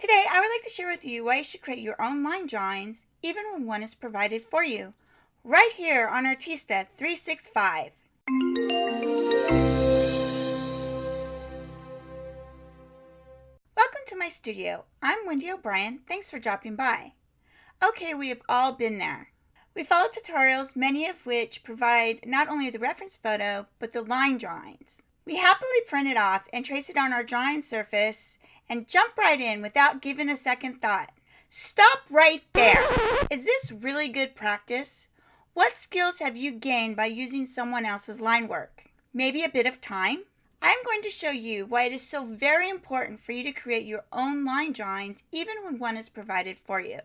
Today, I would like to share with you why you should create your own line drawings, even when one is provided for you, right here on Artista 365. Welcome to my studio. I'm Wendy O'Brien. Thanks for dropping by. Okay, we have all been there. We follow tutorials, many of which provide not only the reference photo, but the line drawings. We happily print it off and trace it on our drawing surface and jump right in without giving a second thought. Stop right there! Is this really good practice? What skills have you gained by using someone else's line work? Maybe a bit of time? I'm going to show you why it is so very important for you to create your own line drawings even when one is provided for you.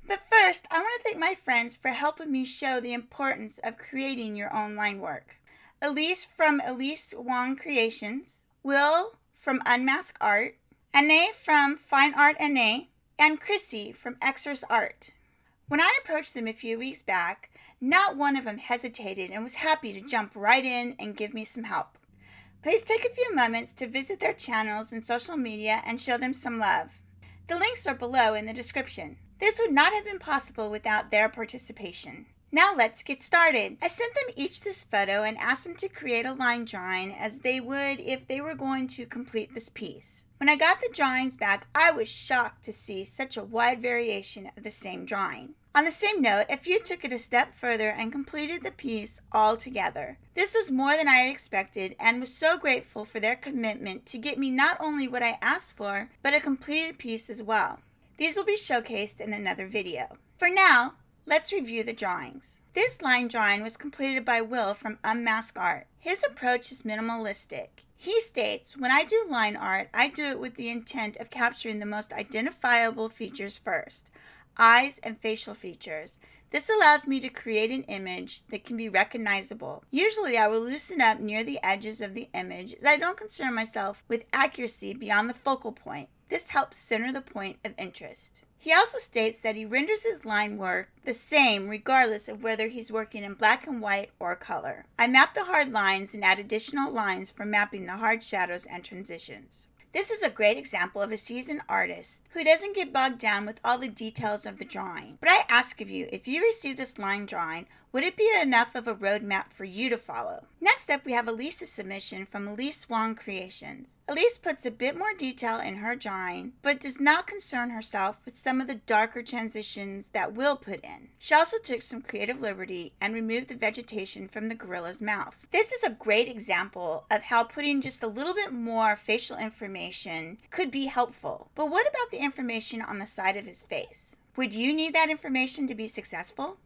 But first, I want to thank my friends for helping me show the importance of creating your own line work. Elise from Elise Wong Creations, Will from Unmask Art, Anne from Art Anne, and Chrissy from Xrissart. When I approached them a few weeks back, not one of them hesitated and was happy to jump right in and give me some help. Please take a few moments to visit their channels and social media and show them some love. The links are below in the description. This would not have been possible without their participation. Now let's get started. I sent them each this photo and asked them to create a line drawing as they would if they were going to complete this piece. When I got the drawings back, I was shocked to see such a wide variation of the same drawing. On the same note, a few took it a step further and completed the piece all together. This was more than I had expected and was so grateful for their commitment to get me not only what I asked for, but a completed piece as well. These will be showcased in another video. For now, let's review the drawings. This line drawing was completed by Will from Unmask Art. His approach is minimalistic. He states, when I do line art, I do it with the intent of capturing the most identifiable features first, eyes and facial features. This allows me to create an image that can be recognizable. Usually I will loosen up near the edges of the image as I don't concern myself with accuracy beyond the focal point. This helps center the point of interest. He also states that he renders his line work the same regardless of whether he's working in black and white or color. I map the hard lines and add additional lines for mapping the hard shadows and transitions. This is a great example of a seasoned artist who doesn't get bogged down with all the details of the drawing. But I ask of you, if you receive this line drawing, would it be enough of a roadmap for you to follow? Next up, we have Elise's submission from Elise Wong Creations. Elise puts a bit more detail in her drawing, but does not concern herself with some of the darker transitions that Will put in. She also took some creative liberty and removed the vegetation from the gorilla's mouth. This is a great example of how putting just a little bit more facial information could be helpful. But what about the information on the side of his face? Would you need that information to be successful?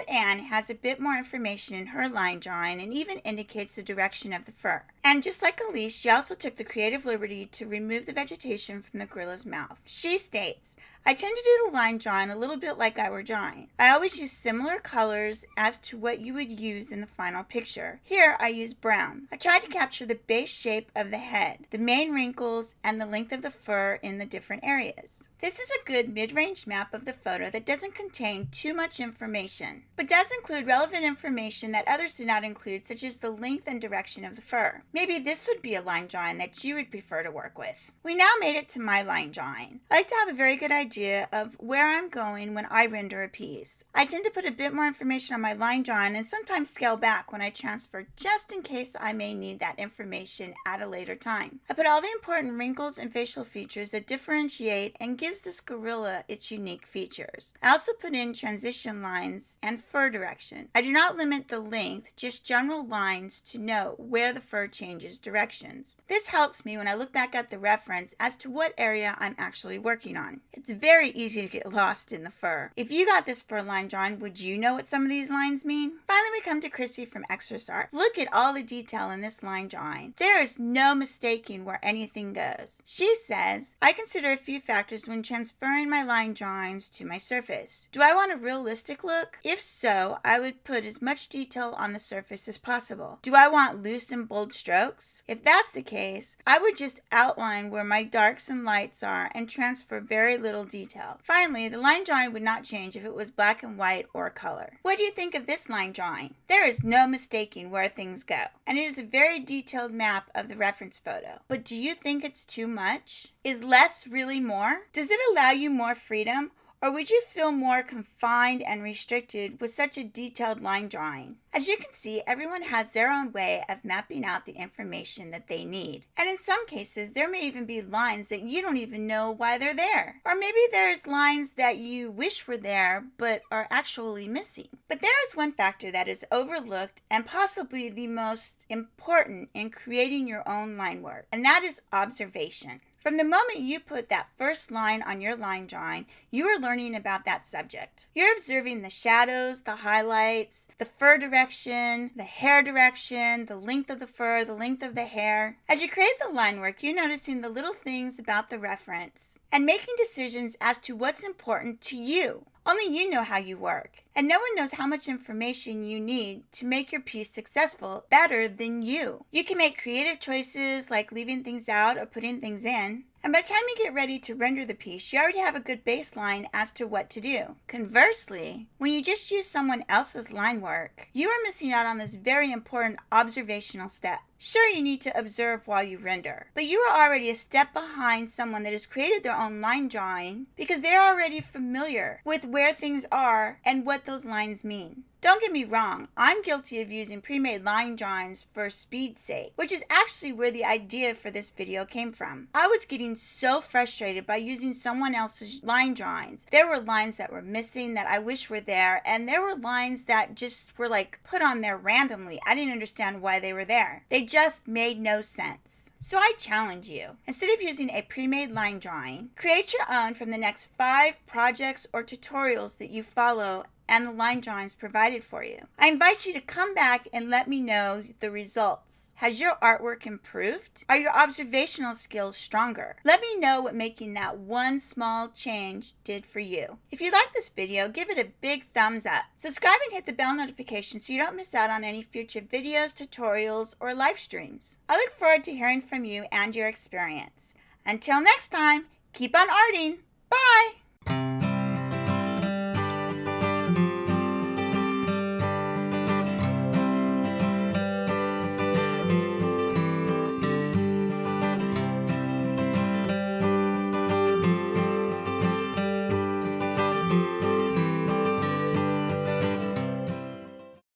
Art Anne has a bit more information in her line drawing and even indicates the direction of the fur. And just like Elise, she also took the creative liberty to remove the vegetation from the gorilla's mouth. She states, I tend to do the line drawing a little bit like I were drawing. I always use similar colors as to what you would use in the final picture. Here I use brown. I tried to capture the base shape of the head, the main wrinkles, and the length of the fur in the different areas. This is a good mid-range map of the photo that doesn't contain too much information, but does include relevant information that others do not include, such as the length and direction of the fur. Maybe this would be a line drawing that you would prefer to work with. We now made it to my line drawing. I like to have a very good idea of where I'm going when I render a piece. I tend to put a bit more information on my line drawing and sometimes scale back when I transfer just in case I may need that information at a later time. I put all the important wrinkles and facial features that differentiate and gives this gorilla its unique features. I also put in transition lines and fur direction. I do not limit the length, just general lines to know where the fur changes directions. This helps me when I look back at the reference as to what area I'm actually working on. It's very easy to get lost in the fur. If you got this fur line drawing, would you know what some of these lines mean? Finally, we come to Chrissy from Xrissart. Look at all the detail in this line drawing. There is no mistaking where anything goes. She says, I consider a few factors when transferring my line drawings to my surface. Do I want a realistic look? If so, I would put as much detail on the surface as possible. Do I want loose and bold strokes? If that's the case, I would just outline where my darks and lights are and transfer very little detail. Finally, the line drawing would not change if it was black and white or color. What do you think of this line drawing? There is no mistaking where things go, and it is a very detailed map of the reference photo. But do you think it's too much? Is less really more? Does it allow you more freedom? Or would you feel more confined and restricted with such a detailed line drawing? As you can see, everyone has their own way of mapping out the information that they need. And in some cases, there may even be lines that you don't even know why they're there. Or maybe there's lines that you wish were there but are actually missing. But there is one factor that is overlooked and possibly the most important in creating your own line work, and that is observation. From the moment you put that first line on your line drawing, you are learning about that subject. You're observing the shadows, the highlights, the fur direction, the hair direction, the length of the fur, the length of the hair. As you create the line work, you're noticing the little things about the reference and making decisions as to what's important to you. Only you know how you work, and no one knows how much information you need to make your piece successful better than you. You can make creative choices like leaving things out or putting things in, and by the time you get ready to render the piece, you already have a good baseline as to what to do. Conversely, when you just use someone else's line work, you are missing out on this very important observational step. Sure, you need to observe while you render, but you are already a step behind someone that has created their own line drawing because they're already familiar with where things are and what those lines mean. Don't get me wrong, I'm guilty of using pre-made line drawings for speed's sake, which is actually where the idea for this video came from. I was getting so frustrated by using someone else's line drawings. There were lines that were missing that I wish were there, and there were lines that just were like put on there randomly. I didn't understand why they were there. They just made no sense. So I challenge you, instead of using a pre-made line drawing, create your own from the next 5 projects or tutorials that you follow and the line drawings provided for you. I invite you to come back and let me know the results. Has your artwork improved? Are your observational skills stronger? Let me know what making that one small change did for you. If you like this video, give it a big thumbs up. Subscribe and hit the bell notification so you don't miss out on any future videos, tutorials, or live streams. I look forward to hearing from you and your experience. Until next time, keep on arting. Bye!